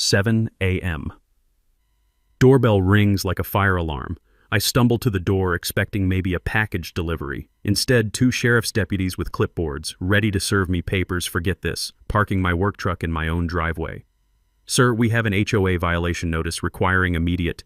7 a.m. Doorbell rings like a fire alarm. I stumble to the door expecting maybe a package delivery. Instead, two sheriff's deputies with clipboards, ready to serve me papers for, get this, parking my work truck in my own driveway. "Sir, we have an HOA violation notice requiring immediate..."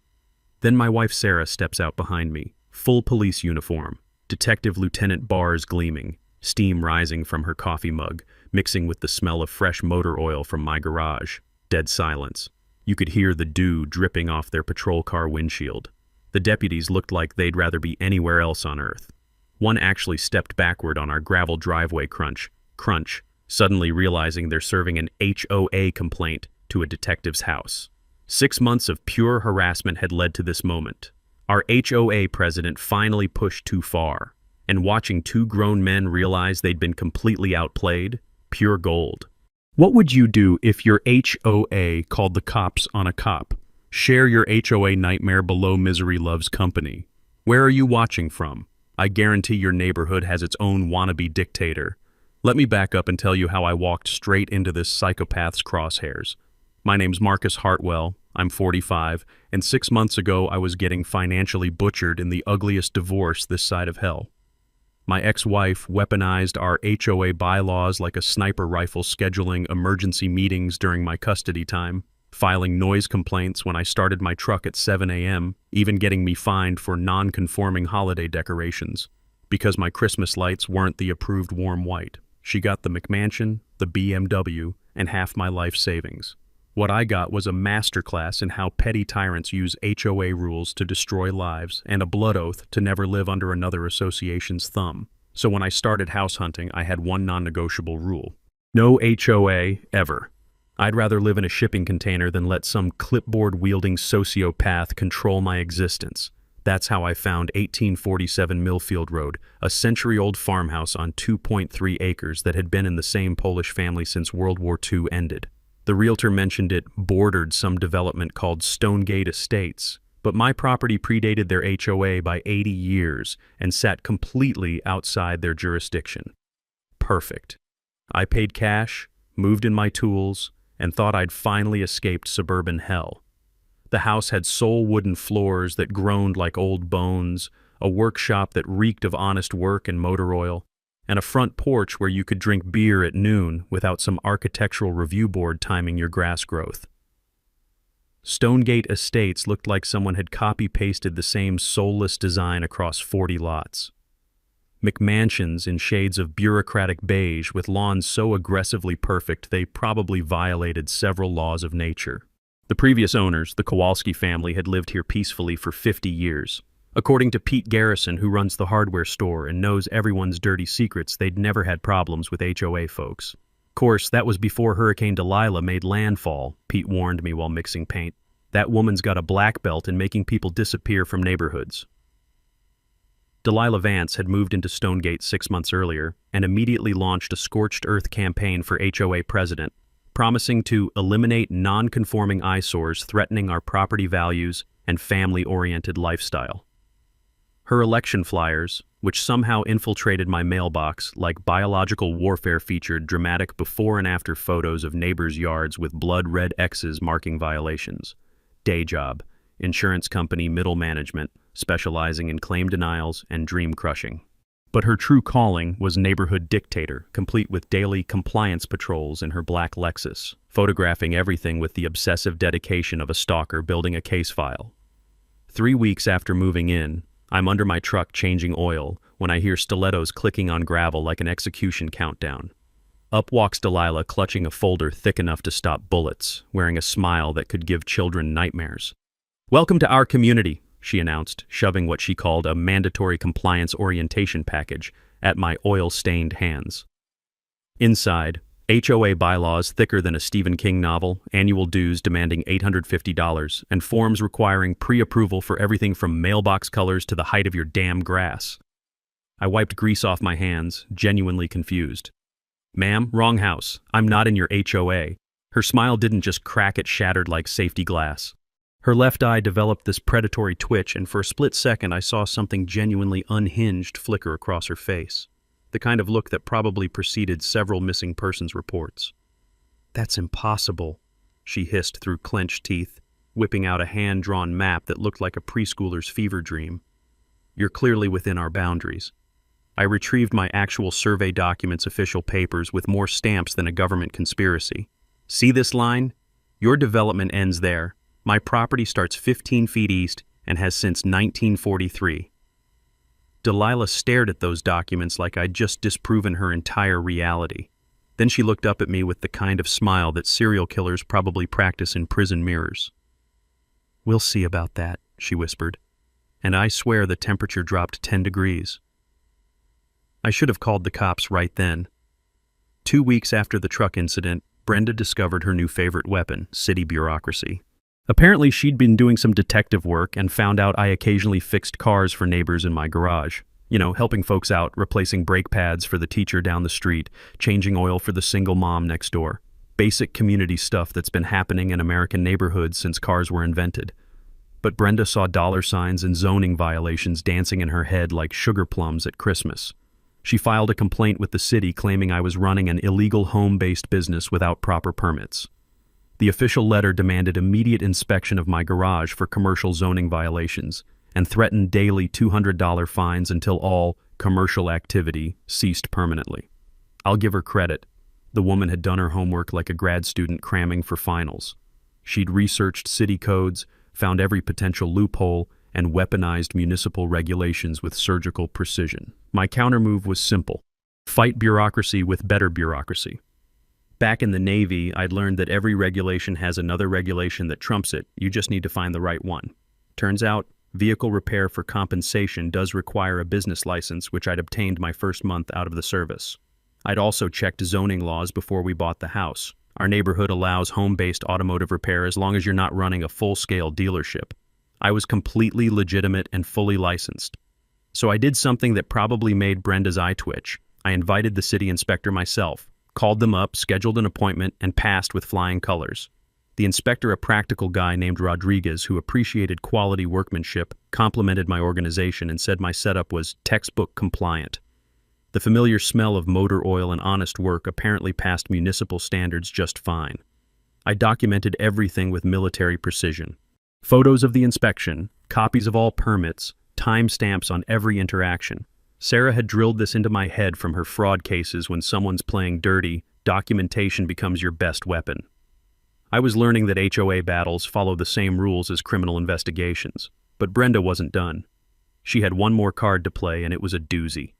Then my wife Sarah steps out behind me, full police uniform, Detective Lieutenant bars gleaming, steam rising from her coffee mug, mixing with the smell of fresh motor oil from my garage. Dead silence. You could hear the dew dripping off their patrol car windshield. The deputies looked like they'd rather be anywhere else on earth. One actually stepped backward on our gravel driveway crunch, suddenly realizing they're serving an HOA complaint to a detective's house. 6 months of pure harassment had led to this moment. Our HOA president finally pushed too far, and watching two grown men realize they'd been completely outplayed, pure gold. What would you do if your HOA called the cops on a cop? Share your HOA nightmare below. Misery loves company. Where are you watching from? I guarantee your neighborhood has its own wannabe dictator. Let me back up and tell you how I walked straight into this psychopath's crosshairs. My name's Marcus Hartwell, I'm 45, and 6 months ago I was getting financially butchered in the ugliest divorce this side of hell. My ex-wife weaponized our HOA bylaws like a sniper rifle, scheduling emergency meetings during my custody time, filing noise complaints when I started my truck at 7 a.m., even getting me fined for non-conforming holiday decorations. Because my Christmas lights weren't the approved warm white. She got the McMansion, the BMW, and half my life savings. What I got was a masterclass in how petty tyrants use HOA rules to destroy lives, and a blood oath to never live under another association's thumb. So when I started house hunting, I had one non-negotiable rule. No HOA, ever. I'd rather live in a shipping container than let some clipboard-wielding sociopath control my existence. That's how I found 1847 Millfield Road, a century-old farmhouse on 2.3 acres that had been in the same Polish family since World War II ended. The realtor mentioned it bordered some development called Stonegate Estates, but my property predated their HOA by 80 years and sat completely outside their jurisdiction. Perfect. I paid cash, moved in my tools, and thought I'd finally escaped suburban hell. The house had sole wooden floors that groaned like old bones, a workshop that reeked of honest work and motor oil, and a front porch where you could drink beer at noon without some architectural review board timing your grass growth. Stonegate Estates looked like someone had copy-pasted the same soulless design across 40 lots. McMansions in shades of bureaucratic beige with lawns so aggressively perfect they probably violated several laws of nature. The previous owners, the Kowalski family, had lived here peacefully for 50 years. According to Pete Garrison, who runs the hardware store and knows everyone's dirty secrets, they'd never had problems with HOA folks. Of course, that was before Hurricane Delilah made landfall, Pete warned me while mixing paint. That woman's got a black belt in making people disappear from neighborhoods. Delilah Vance had moved into Stonegate 6 months earlier and immediately launched a scorched earth campaign for HOA president, promising to eliminate non-conforming eyesores threatening our property values and family-oriented lifestyle. Her election flyers, which somehow infiltrated my mailbox like biological warfare, featured dramatic before and after photos of neighbors' yards with blood-red X's marking violations. Day job, insurance company middle management, specializing in claim denials and dream crushing. But her true calling was neighborhood dictator, complete with daily compliance patrols in her black Lexus, photographing everything with the obsessive dedication of a stalker building a case file. 3 weeks after moving in, I'm under my truck changing oil when I hear stilettos clicking on gravel like an execution countdown. Up walks Delilah, clutching a folder thick enough to stop bullets, wearing a smile that could give children nightmares. "Welcome to our community," she announced, shoving what she called a mandatory compliance orientation package at my oil-stained hands. Inside, HOA bylaws thicker than a Stephen King novel, annual dues demanding $850, and forms requiring pre-approval for everything from mailbox colors to the height of your damn grass. I wiped grease off my hands, genuinely confused. "Ma'am, wrong house. I'm not in your HOA." Her smile didn't just crack, it shattered like safety glass. Her left eye developed this predatory twitch, and for a split second I saw something genuinely unhinged flicker across her face. The kind of look that probably preceded several missing persons reports. "That's impossible," she hissed through clenched teeth, whipping out a hand-drawn map that looked like a preschooler's fever dream. You're clearly within our boundaries. I retrieved my actual survey documents' official papers with more stamps than a government conspiracy. See this line? Your development ends there. My property starts 15 feet east and has since 1943. Delilah stared at those documents like I'd just disproven her entire reality. Then she looked up at me with the kind of smile that serial killers probably practice in prison mirrors. We'll see about that, she whispered, and I swear the temperature dropped 10 degrees. I should have called the cops right then. 2 weeks after the truck incident, Brenda discovered her new favorite weapon, city bureaucracy. Apparently, she'd been doing some detective work and found out I occasionally fixed cars for neighbors in my garage. Helping folks out, replacing brake pads for the teacher down the street, changing oil for the single mom next door. Basic community stuff that's been happening in American neighborhoods since cars were invented. But Brenda saw dollar signs and zoning violations dancing in her head like sugar plums at Christmas. She filed a complaint with the city claiming I was running an illegal home-based business without proper permits. The official letter demanded immediate inspection of my garage for commercial zoning violations and threatened daily $200 fines until all commercial activity ceased permanently. I'll give her credit. The woman had done her homework like a grad student cramming for finals. She'd researched city codes, found every potential loophole, and weaponized municipal regulations with surgical precision. My countermove was simple: fight bureaucracy with better bureaucracy. Back in the Navy, I'd learned that every regulation has another regulation that trumps it. You just need to find the right one. Turns out, vehicle repair for compensation does require a business license, which I'd obtained my first month out of the service. I'd also checked zoning laws before we bought the house. Our neighborhood allows home-based automotive repair as long as you're not running a full-scale dealership. I was completely legitimate and fully licensed. So I did something that probably made Brenda's eye twitch. I invited the city inspector myself, called them up, scheduled an appointment, and passed with flying colors. The inspector, a practical guy named Rodriguez who appreciated quality workmanship, complimented my organization and said my setup was textbook compliant. The familiar smell of motor oil and honest work apparently passed municipal standards just fine. I documented everything with military precision. Photos of the inspection, copies of all permits, timestamps on every interaction. Sarah had drilled this into my head from her fraud cases. When someone's playing dirty, documentation becomes your best weapon. I was learning that HOA battles follow the same rules as criminal investigations, but Brenda wasn't done. She had one more card to play, and it was a doozy.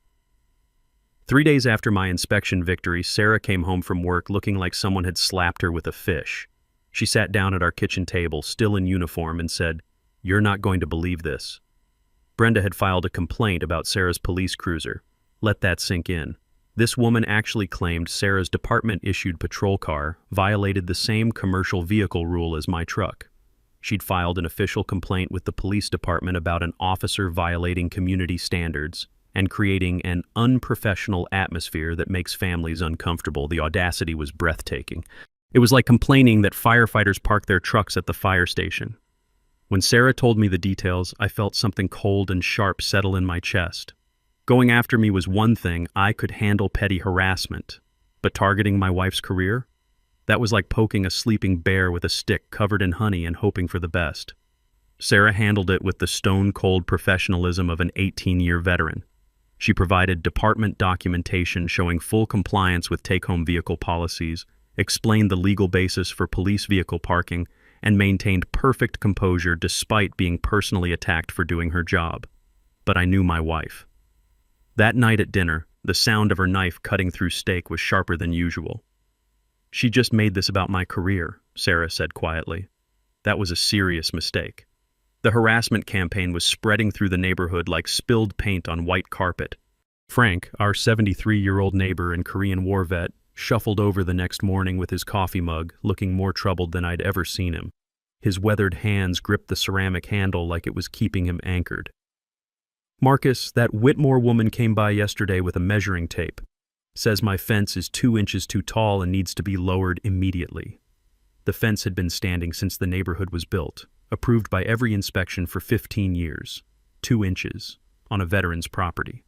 3 days after my inspection victory, Sarah came home from work looking like someone had slapped her with a fish. She sat down at our kitchen table, still in uniform, and said, "You're not going to believe this." Brenda had filed a complaint about Sarah's police cruiser. Let that sink in. This woman actually claimed Sarah's department-issued patrol car violated the same commercial vehicle rule as my truck. She'd filed an official complaint with the police department about an officer violating community standards and creating an unprofessional atmosphere that makes families uncomfortable. The audacity was breathtaking. It was like complaining that firefighters park their trucks at the fire station. When Sarah told me the details, I felt something cold and sharp settle in my chest. Going after me was one thing. I could handle petty harassment. But targeting my wife's career? That was like poking a sleeping bear with a stick covered in honey and hoping for the best. Sarah handled it with the stone-cold professionalism of an 18-year veteran. She provided department documentation showing full compliance with take-home vehicle policies, explained the legal basis for police vehicle parking, and maintained perfect composure despite being personally attacked for doing her job. But I knew my wife. That night at dinner, the sound of her knife cutting through steak was sharper than usual. "She just made this about my career," Sarah said quietly. That was a serious mistake. The harassment campaign was spreading through the neighborhood like spilled paint on white carpet. Frank, our 73-year-old neighbor and Korean War vet, shuffled over the next morning with his coffee mug, looking more troubled than I'd ever seen him. His weathered hands gripped the ceramic handle like it was keeping him anchored. "Marcus, that Whitmore woman came by yesterday with a measuring tape. Says my fence is 2 inches too tall and needs to be lowered immediately." The fence had been standing since the neighborhood was built, approved by every inspection for 15 years. 2 inches, on a veteran's property.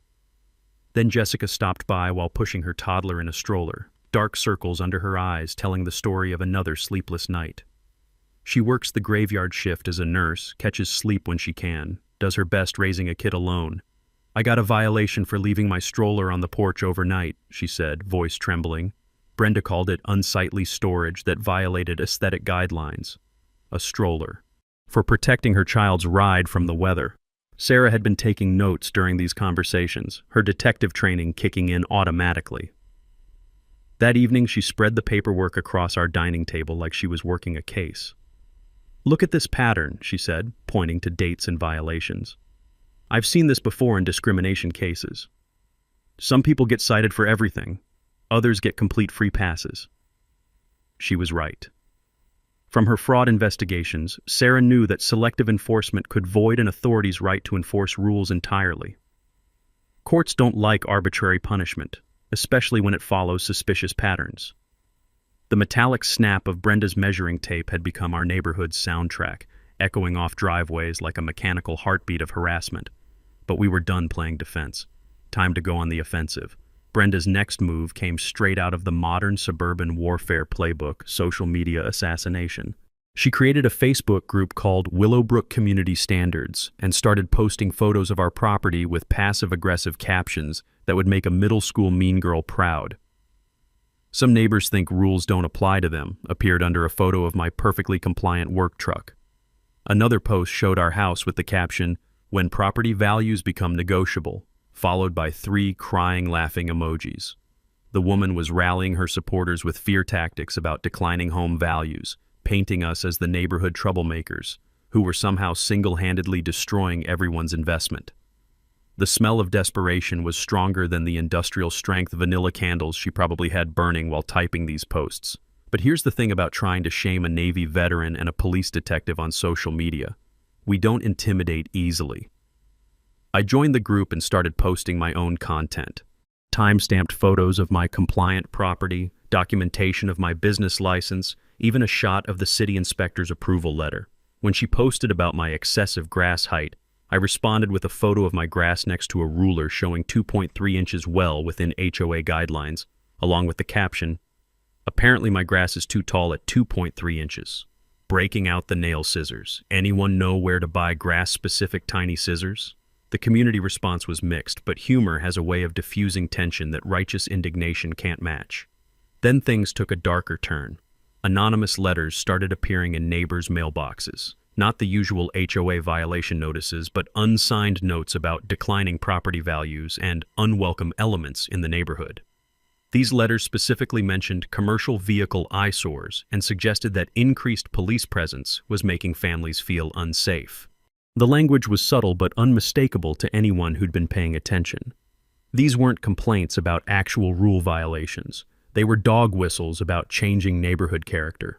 Then Jessica stopped by while pushing her toddler in a stroller, dark circles under her eyes telling the story of another sleepless night. She works the graveyard shift as a nurse, catches sleep when she can, does her best raising a kid alone. I got a violation for leaving my stroller on the porch overnight, she said, voice trembling. Brenda called it unsightly storage that violated aesthetic guidelines. A stroller. For protecting her child's ride from the weather. Sarah had been taking notes during these conversations, her detective training kicking in automatically. That evening, she spread the paperwork across our dining table like she was working a case. Look at this pattern, she said, pointing to dates and violations. I've seen this before in discrimination cases. Some people get cited for everything. Others get complete free passes. She was right. From her fraud investigations, Sarah knew that selective enforcement could void an authority's right to enforce rules entirely. Courts don't like arbitrary punishment, especially when it follows suspicious patterns. The metallic snap of Brenda's measuring tape had become our neighborhood's soundtrack, echoing off driveways like a mechanical heartbeat of harassment. But we were done playing defense. Time to go on the offensive. Brenda's next move came straight out of the modern suburban warfare playbook, social media assassination. She created a Facebook group called Willowbrook Community Standards and started posting photos of our property with passive-aggressive captions that would make a middle school mean girl proud. Some neighbors think rules don't apply to them, appeared under a photo of my perfectly compliant work truck. Another post showed our house with the caption, "When property values become negotiable," followed by 3 crying, laughing emojis. The woman was rallying her supporters with fear tactics about declining home values, painting us as the neighborhood troublemakers, who were somehow single-handedly destroying everyone's investment. The smell of desperation was stronger than the industrial-strength vanilla candles she probably had burning while typing these posts. But here's the thing about trying to shame a Navy veteran and a police detective on social media. We don't intimidate easily. I joined the group and started posting my own content. Time-stamped photos of my compliant property, documentation of my business license, even a shot of the city inspector's approval letter. When she posted about my excessive grass height, I responded with a photo of my grass next to a ruler showing 2.3 inches well within HOA guidelines, along with the caption, "Apparently my grass is too tall at 2.3 inches. Breaking out the nail scissors. Anyone know where to buy grass-specific tiny scissors?" The community response was mixed, but humor has a way of diffusing tension that righteous indignation can't match. Then things took a darker turn. Anonymous letters started appearing in neighbors' mailboxes. Not the usual HOA violation notices, but unsigned notes about declining property values and unwelcome elements in the neighborhood. These letters specifically mentioned commercial vehicle eyesores and suggested that increased police presence was making families feel unsafe. The language was subtle but unmistakable to anyone who'd been paying attention. These weren't complaints about actual rule violations. They were dog whistles about changing neighborhood character.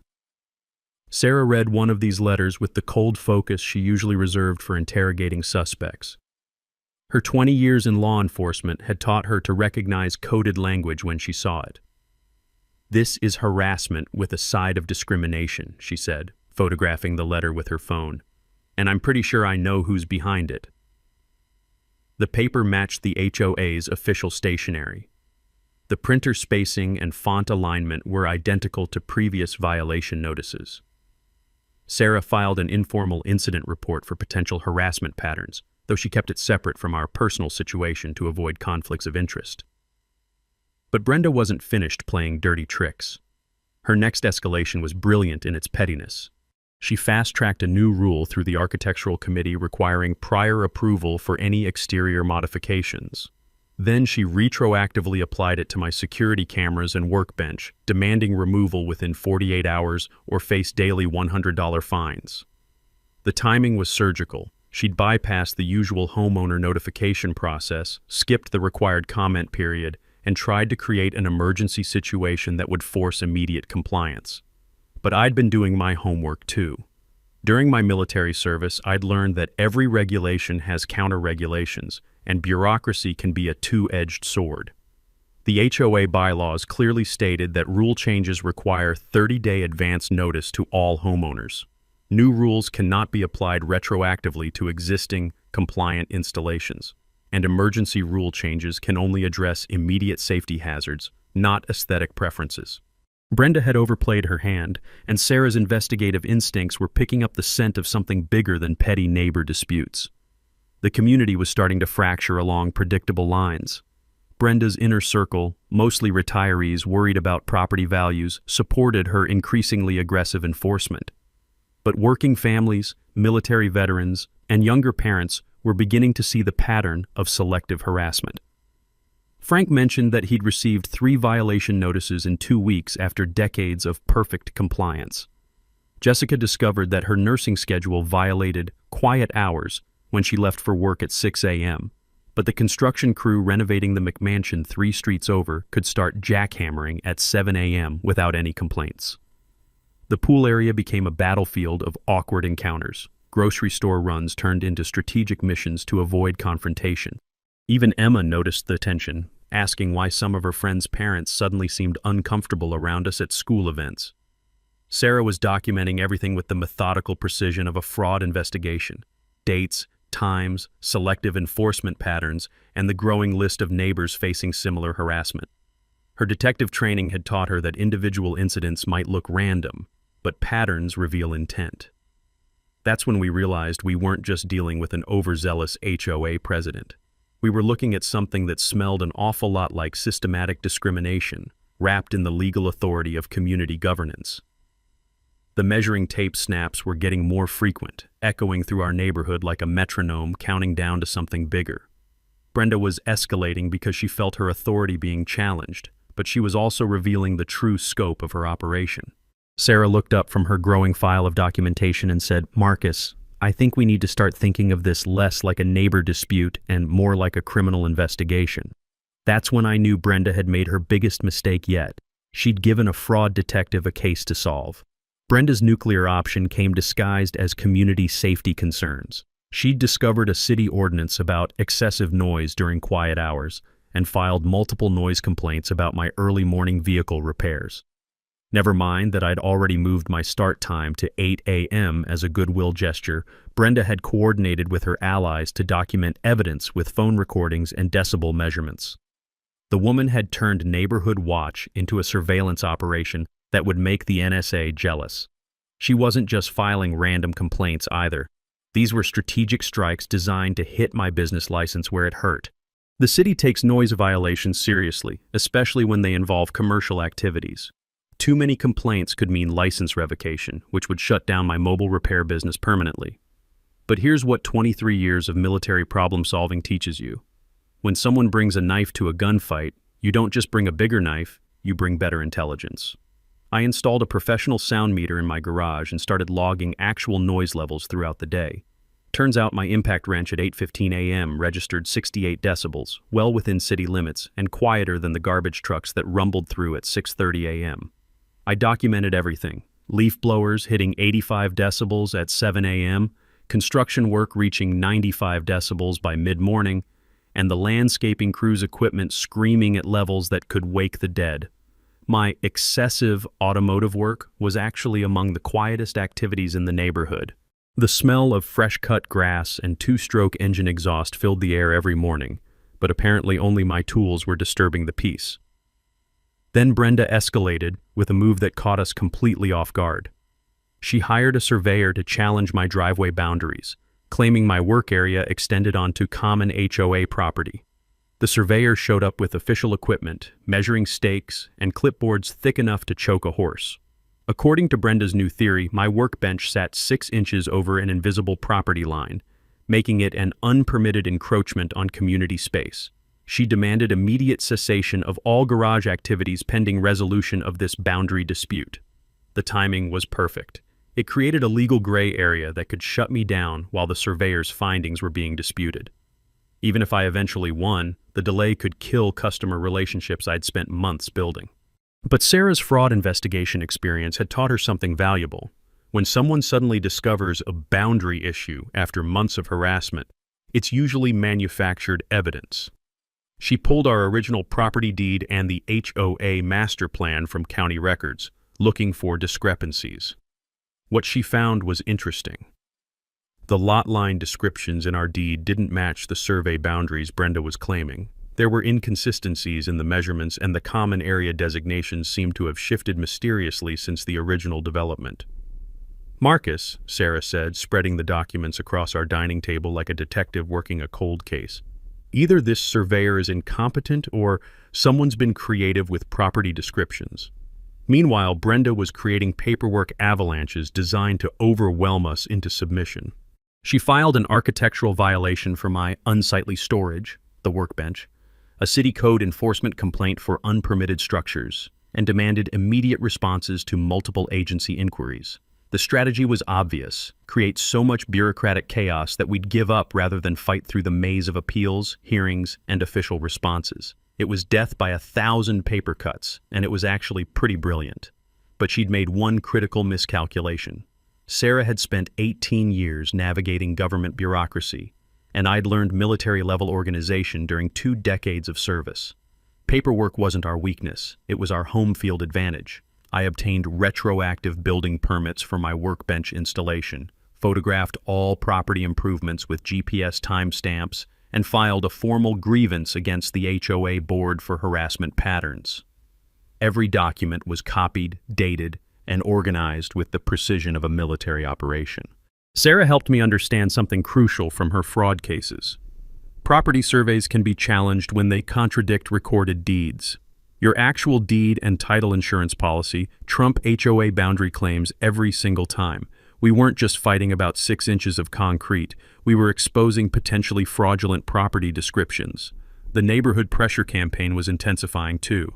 Sarah read one of these letters with the cold focus she usually reserved for interrogating suspects. Her 20 years in law enforcement had taught her to recognize coded language when she saw it. "This is harassment with a side of discrimination," she said, photographing the letter with her phone. "And I'm pretty sure I know who's behind it." The paper matched the HOA's official stationery. The printer spacing and font alignment were identical to previous violation notices. Sarah filed an informal incident report for potential harassment patterns, though she kept it separate from our personal situation to avoid conflicts of interest. But Brenda wasn't finished playing dirty tricks. Her next escalation was brilliant in its pettiness. She fast-tracked a new rule through the architectural committee requiring prior approval for any exterior modifications. Then she retroactively applied it to my security cameras and workbench, demanding removal within 48 hours or face daily $100 fines. The timing was surgical. She'd bypassed the usual homeowner notification process, skipped the required comment period, and tried to create an emergency situation that would force immediate compliance. But I'd been doing my homework too. During my military service, I'd learned that every regulation has counter-regulations, and bureaucracy can be a two-edged sword. The HOA bylaws clearly stated that rule changes require 30-day advance notice to all homeowners. New rules cannot be applied retroactively to existing, compliant installations, and emergency rule changes can only address immediate safety hazards, not aesthetic preferences. Brenda had overplayed her hand, and Sarah's investigative instincts were picking up the scent of something bigger than petty neighbor disputes. The community was starting to fracture along predictable lines. Brenda's inner circle, mostly retirees worried about property values, supported her increasingly aggressive enforcement. But working families, military veterans, and younger parents were beginning to see the pattern of selective harassment. Frank mentioned that he'd received 3 violation notices in 2 weeks after decades of perfect compliance. Jessica discovered that her nursing schedule violated quiet hours when she left for work at 6 a.m., but the construction crew renovating the McMansion 3 streets over could start jackhammering at 7 a.m. without any complaints. The pool area became a battlefield of awkward encounters. Grocery store runs turned into strategic missions to avoid confrontation. Even Emma noticed the tension, asking why some of her friends' parents suddenly seemed uncomfortable around us at school events. Sarah was documenting everything with the methodical precision of a fraud investigation: dates, times, selective enforcement patterns, and the growing list of neighbors facing similar harassment. Her detective training had taught her that individual incidents might look random, but patterns reveal intent. That's when we realized we weren't just dealing with an overzealous HOA president. We were looking at something that smelled an awful lot like systematic discrimination, wrapped in the legal authority of community governance. The measuring tape snaps were getting more frequent, echoing through our neighborhood like a metronome counting down to something bigger. Brenda was escalating because she felt her authority being challenged, but she was also revealing the true scope of her operation. Sarah looked up from her growing file of documentation and said, "Marcus, I think we need to start thinking of this less like a neighbor dispute and more like a criminal investigation." That's when I knew Brenda had made her biggest mistake yet. She'd given a fraud detective a case to solve. Brenda's nuclear option came disguised as community safety concerns. She'd discovered a city ordinance about excessive noise during quiet hours and filed multiple noise complaints about my early morning vehicle repairs. Never mind that I'd already moved my start time to 8 a.m. as a goodwill gesture, Brenda had coordinated with her allies to document evidence with phone recordings and decibel measurements. The woman had turned Neighborhood Watch into a surveillance operation that would make the NSA jealous. She wasn't just filing random complaints either. These were strategic strikes designed to hit my business license where it hurt. The city takes noise violations seriously, especially when they involve commercial activities. Too many complaints could mean license revocation, which would shut down my mobile repair business permanently. But here's what 23 years of military problem-solving teaches you. When someone brings a knife to a gunfight, you don't just bring a bigger knife, you bring better intelligence. I installed a professional sound meter in my garage and started logging actual noise levels throughout the day. Turns out my impact wrench at 8:15 a.m. registered 68 decibels, well within city limits and quieter than the garbage trucks that rumbled through at 6:30 a.m. I documented everything: leaf blowers hitting 85 decibels at 7 a.m., construction work reaching 95 decibels by mid-morning, and the landscaping crew's equipment screaming at levels that could wake the dead. My excessive automotive work was actually among the quietest activities in the neighborhood. The smell of fresh-cut grass and 2-stroke engine exhaust filled the air every morning, but apparently only my tools were disturbing the peace. Then Brenda escalated with a move that caught us completely off guard. She hired a surveyor to challenge my driveway boundaries, claiming my work area extended onto common HOA property. The surveyor showed up with official equipment, measuring stakes, and clipboards thick enough to choke a horse. According to Brenda's new theory, my workbench sat 6 inches over an invisible property line, making it an unpermitted encroachment on community space. She demanded immediate cessation of all garage activities pending resolution of this boundary dispute. The timing was perfect. It created a legal gray area that could shut me down while the surveyor's findings were being disputed. Even if I eventually won, the delay could kill customer relationships I'd spent months building. But Sarah's fraud investigation experience had taught her something valuable. When someone suddenly discovers a boundary issue after months of harassment, it's usually manufactured evidence. She pulled our original property deed and the HOA master plan from county records, looking for discrepancies. What she found was interesting. The lot line descriptions in our deed didn't match the survey boundaries Brenda was claiming. There were inconsistencies in the measurements, and the common area designations seemed to have shifted mysteriously since the original development. "Marcus," Sarah said, spreading the documents across our dining table like a detective working a cold case. "Either this surveyor is incompetent or someone's been creative with property descriptions." Meanwhile, Brenda was creating paperwork avalanches designed to overwhelm us into submission. She filed an architectural violation for my unsightly storage, the workbench, a city code enforcement complaint for unpermitted structures, and demanded immediate responses to multiple agency inquiries. The strategy was obvious: create so much bureaucratic chaos that we'd give up rather than fight through the maze of appeals, hearings, and official responses. It was death by 1,000 paper cuts, and it was actually pretty brilliant. But she'd made one critical miscalculation. Sarah had spent 18 years navigating government bureaucracy, and I'd learned military-level organization during 2 decades of service. Paperwork wasn't our weakness, it was our home field advantage. I obtained retroactive building permits for my workbench installation, photographed all property improvements with GPS timestamps, and filed a formal grievance against the HOA board for harassment patterns. Every document was copied, dated, and organized with the precision of a military operation. Sarah helped me understand something crucial from her fraud cases. Property surveys can be challenged when they contradict recorded deeds. Your actual deed and title insurance policy trump HOA boundary claims every single time. We weren't just fighting about 6 inches of concrete, we were exposing potentially fraudulent property descriptions. The neighborhood pressure campaign was intensifying too.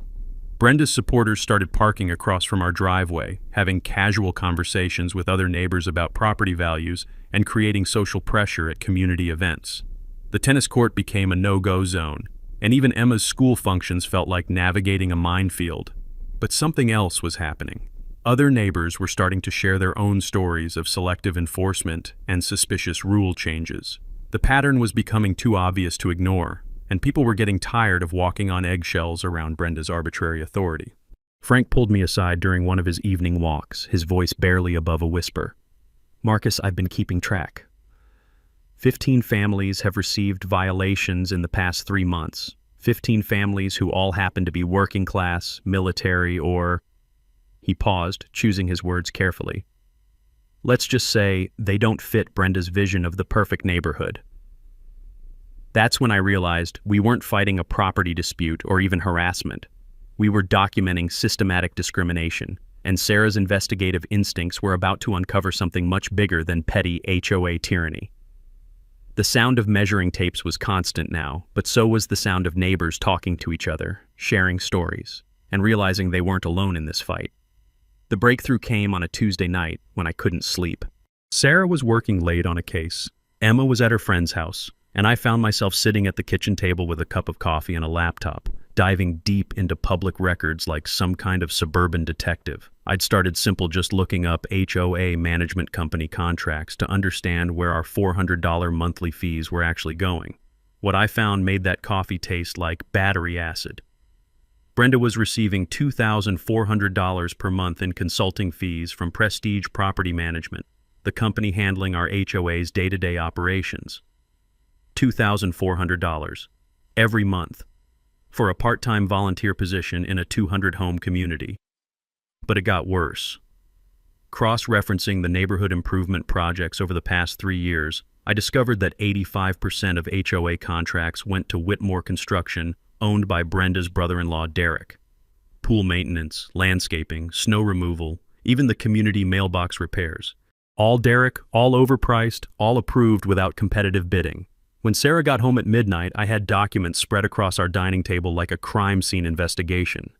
Brenda's supporters started parking across from our driveway, having casual conversations with other neighbors about property values, and creating social pressure at community events. The tennis court became a no-go zone, and even Emma's school functions felt like navigating a minefield. But something else was happening. Other neighbors were starting to share their own stories of selective enforcement and suspicious rule changes. The pattern was becoming too obvious to ignore, and people were getting tired of walking on eggshells around Brenda's arbitrary authority. Frank pulled me aside during one of his evening walks, his voice barely above a whisper. "Marcus, I've been keeping track. 15 families have received violations in the past 3 months. 15 families who all happen to be working class, military, or..." He paused, choosing his words carefully. "Let's just say they don't fit Brenda's vision of the perfect neighborhood." That's when I realized we weren't fighting a property dispute or even harassment. We were documenting systematic discrimination, and Sarah's investigative instincts were about to uncover something much bigger than petty HOA tyranny. The sound of measuring tapes was constant now, but so was the sound of neighbors talking to each other, sharing stories, and realizing they weren't alone in this fight. The breakthrough came on a Tuesday night when I couldn't sleep. Sarah was working late on a case. Emma was at her friend's house, and I found myself sitting at the kitchen table with a cup of coffee and a laptop, diving deep into public records like some kind of suburban detective. I'd started simple, just looking up HOA management company contracts to understand where our $400 monthly fees were actually going. What I found made that coffee taste like battery acid. Brenda was receiving $2,400 per month in consulting fees from Prestige Property Management, the company handling our HOA's day-to-day operations. $2,400 every month for a part-time volunteer position in a 200-home community. But it got worse. Cross-referencing the neighborhood improvement projects over the past 3 years, I discovered that 85% of HOA contracts went to Whitmore Construction, owned by Brenda's brother-in-law Derek. Pool maintenance, landscaping, snow removal, even the community mailbox repairs. All Derek, all overpriced, all approved without competitive bidding. When Sarah got home at midnight, I had documents spread across our dining table like a crime scene investigation.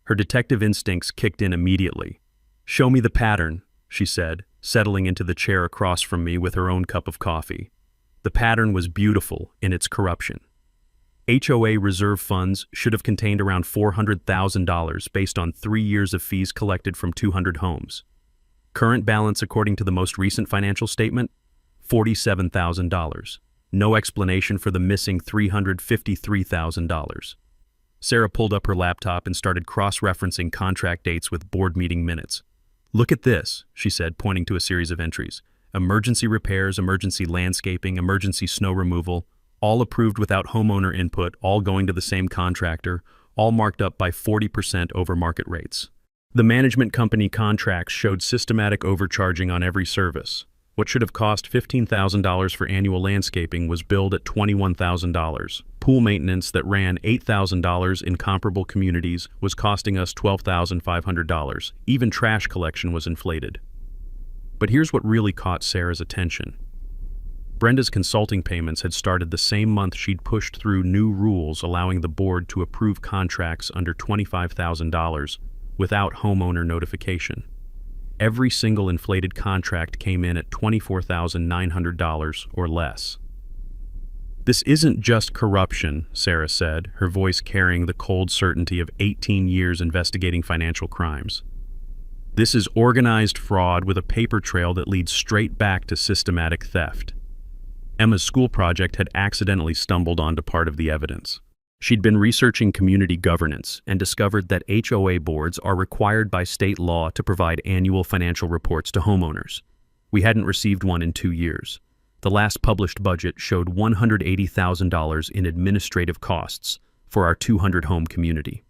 Her detective instincts kicked in immediately. "Show me the pattern," she said, settling into the chair across from me with her own cup of coffee. The pattern was beautiful in its corruption. HOA reserve funds should have contained around $400,000 based on 3 years of fees collected from 200 homes. Current balance, according to the most recent financial statement, $47,000. No explanation for the missing $353,000. Sarah pulled up her laptop and started cross-referencing contract dates with board meeting minutes. "Look at this," she said, pointing to a series of entries. "Emergency repairs, emergency landscaping, emergency snow removal, all approved without homeowner input, all going to the same contractor, all marked up by 40% over market rates. The management company contracts showed systematic overcharging on every service. What should have cost $15,000 for annual landscaping was billed at $21,000. Pool maintenance that ran $8,000 in comparable communities was costing us $12,500. Even trash collection was inflated. But here's what really caught Sarah's attention. Brenda's consulting payments had started the same month she'd pushed through new rules allowing the board to approve contracts under $25,000 without homeowner notification. Every single inflated contract came in at $24,900 or less. This isn't just corruption, Sarah said, her voice carrying the cold certainty of 18 years investigating financial crimes. This is organized fraud with a paper trail that leads straight back to systematic theft. Emma's school project had accidentally stumbled onto part of the evidence. She'd been researching community governance and discovered that HOA boards are required by state law to provide annual financial reports to homeowners. We hadn't received one in 2 years. The last published budget showed $180,000 in administrative costs for our 200-home community.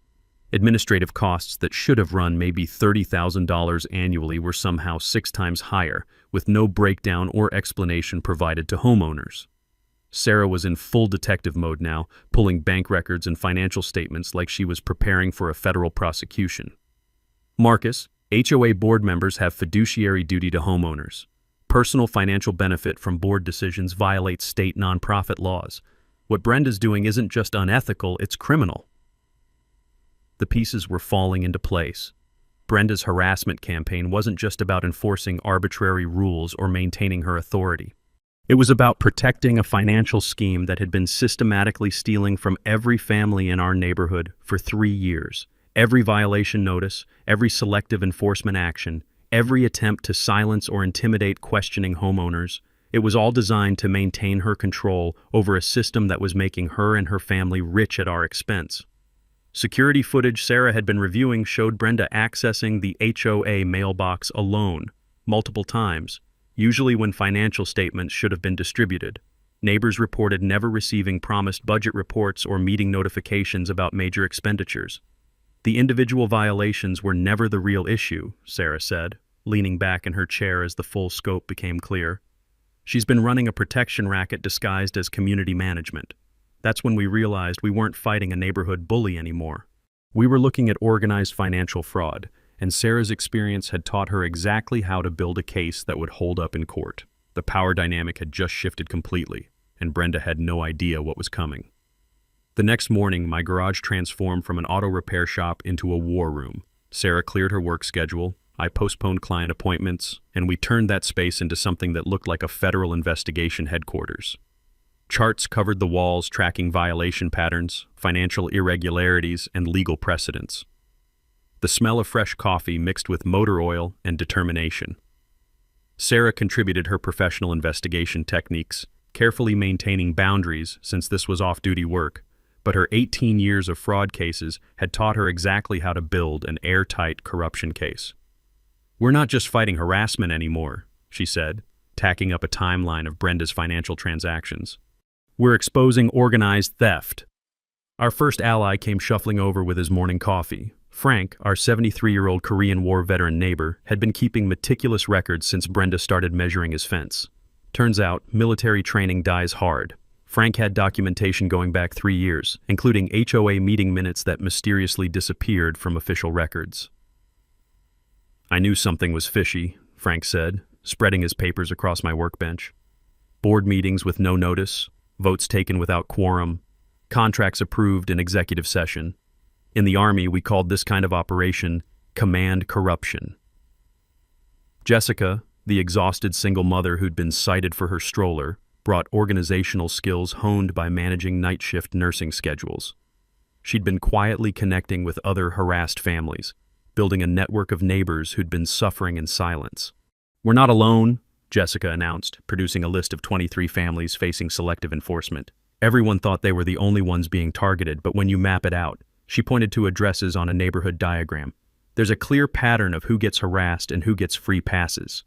Administrative costs that should have run maybe $30,000 annually were somehow 6 times higher, with no breakdown or explanation provided to homeowners. Sarah was in full detective mode now, pulling bank records and financial statements like she was preparing for a federal prosecution. Marcus, HOA board members have fiduciary duty to homeowners. Personal financial benefit from board decisions violates state nonprofit laws. What Brenda's doing isn't just unethical, it's criminal. The pieces were falling into place. Brenda's harassment campaign wasn't just about enforcing arbitrary rules or maintaining her authority. It was about protecting a financial scheme that had been systematically stealing from every family in our neighborhood for 3 years. Every violation notice, every selective enforcement action, every attempt to silence or intimidate questioning homeowners, it was all designed to maintain her control over a system that was making her and her family rich at our expense. Security footage Sarah had been reviewing showed Brenda accessing the HOA mailbox alone, multiple times, usually when financial statements should have been distributed. Neighbors reported never receiving promised budget reports or meeting notifications about major expenditures. The individual violations were never the real issue, Sarah said, leaning back in her chair as the full scope became clear. She's been running a protection racket disguised as community management. That's when we realized we weren't fighting a neighborhood bully anymore. We were looking at organized financial fraud, and Sarah's experience had taught her exactly how to build a case that would hold up in court. The power dynamic had just shifted completely, and Brenda had no idea what was coming. The next morning, my garage transformed from an auto repair shop into a war room. Sarah cleared her work schedule, I postponed client appointments, and we turned that space into something that looked like a federal investigation headquarters. Charts covered the walls tracking violation patterns, financial irregularities, and legal precedents. The smell of fresh coffee mixed with motor oil and determination. Sarah contributed her professional investigation techniques, carefully maintaining boundaries since this was off-duty work, but her 18 years of fraud cases had taught her exactly how to build an airtight corruption case. "We're not just fighting harassment anymore," she said, tacking up a timeline of Brenda's financial transactions. "We're exposing organized theft." Our first ally came shuffling over with his morning coffee. Frank, our 73-year-old Korean War veteran neighbor, had been keeping meticulous records since Brenda started measuring his fence. Turns out, military training dies hard. Frank had documentation going back 3 years, including HOA meeting minutes that mysteriously disappeared from official records. "I knew something was fishy," Frank said, spreading his papers across my workbench. "Board meetings with no notice, votes taken without quorum, contracts approved in executive session. In the Army, we called this kind of operation command corruption." Jessica, the exhausted single mother who'd been cited for her stroller, brought organizational skills honed by managing night shift nursing schedules. She'd been quietly connecting with other harassed families, building a network of neighbors who'd been suffering in silence. "We're not alone," Jessica announced, producing a list of 23 families facing selective enforcement. Everyone thought they were the only ones being targeted, but when you map it out, she pointed to addresses on a neighborhood diagram. There's a clear pattern of who gets harassed and who gets free passes.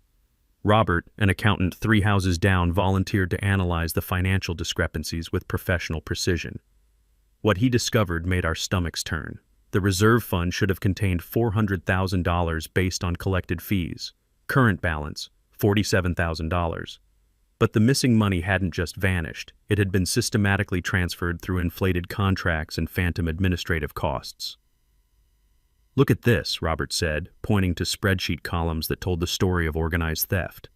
Robert, an accountant 3 houses down, volunteered to analyze the financial discrepancies with professional precision. What he discovered made our stomachs turn. The reserve fund should have contained $400,000 based on collected fees. Current balance, $47,000. But the missing money hadn't just vanished. It had been systematically transferred through inflated contracts and phantom administrative costs. "Look at this," Robert said, pointing to spreadsheet columns that told the story of organized theft.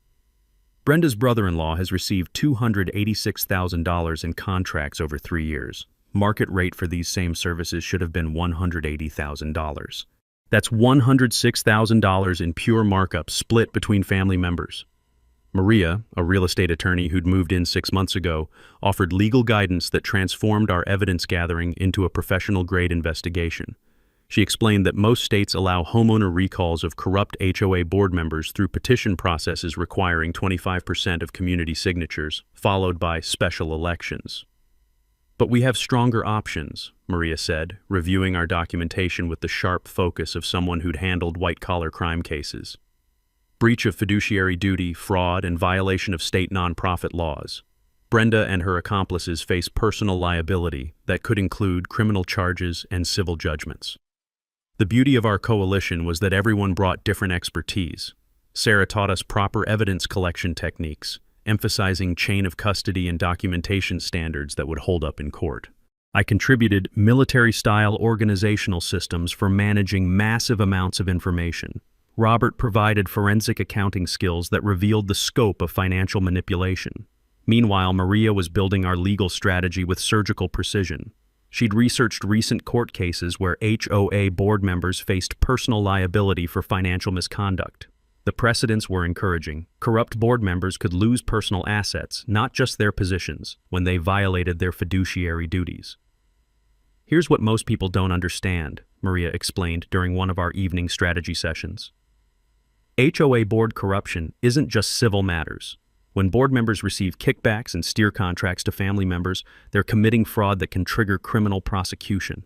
"Brenda's brother-in-law has received $286,000 in contracts over 3 years. Market rate for these same services should have been $180,000. That's $106,000 in pure markup split between family members." Maria, a real estate attorney who'd moved in 6 months ago, offered legal guidance that transformed our evidence gathering into a professional-grade investigation. She explained that most states allow homeowner recalls of corrupt HOA board members through petition processes requiring 25% of community signatures, followed by special elections. "But we have stronger options," Maria said, reviewing our documentation with the sharp focus of someone who'd handled white-collar crime cases. "Breach of fiduciary duty, fraud, and violation of state nonprofit laws. Brenda and her accomplices face personal liability that could include criminal charges and civil judgments." The beauty of our coalition was that everyone brought different expertise. Sarah taught us proper evidence collection techniques, emphasizing chain of custody and documentation standards that would hold up in court. I contributed military-style organizational systems for managing massive amounts of information. Robert provided forensic accounting skills that revealed the scope of financial manipulation. Meanwhile, Maria was building our legal strategy with surgical precision. She'd researched recent court cases where HOA board members faced personal liability for financial misconduct. The precedents were encouraging. Corrupt board members could lose personal assets, not just their positions, when they violated their fiduciary duties. "Here's what most people don't understand," Maria explained during one of our evening strategy sessions. HOA board corruption isn't just civil matters. When board members receive kickbacks and steer contracts to family members, they're committing fraud that can trigger criminal prosecution.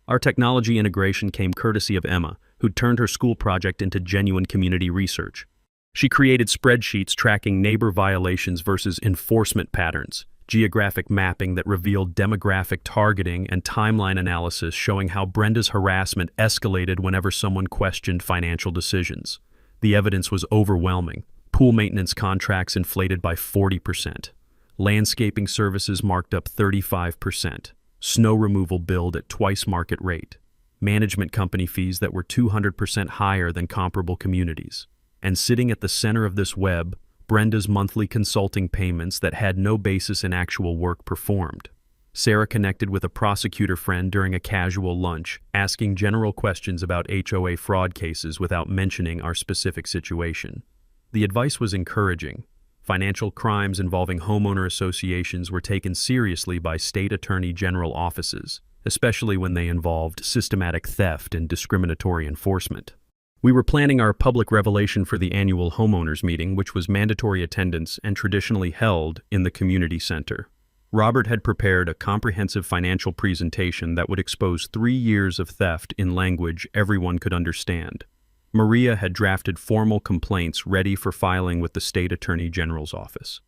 Our technology integration came courtesy of Emma, who'd turned her school project into genuine community research. She created spreadsheets tracking neighbor violations versus enforcement patterns, geographic mapping that revealed demographic targeting, and timeline analysis showing how Brenda's harassment escalated whenever someone questioned financial decisions. The evidence was overwhelming. Pool maintenance contracts inflated by 40%. Landscaping services marked up 35%. Snow removal billed at twice market rate. Management company fees that were 200% higher than comparable communities. And sitting at the center of this web, Brenda's monthly consulting payments that had no basis in actual work performed. Sarah connected with a prosecutor friend during a casual lunch, asking general questions about HOA fraud cases without mentioning our specific situation. The advice was encouraging. Financial crimes involving homeowner associations were taken seriously by state attorney general offices, especially when they involved systematic theft and discriminatory enforcement. We were planning our public revelation for the annual homeowners meeting, which was mandatory attendance and traditionally held in the community center. Robert had prepared a comprehensive financial presentation that would expose 3 years of theft in language everyone could understand. Maria had drafted formal complaints ready for filing with the state attorney general's office.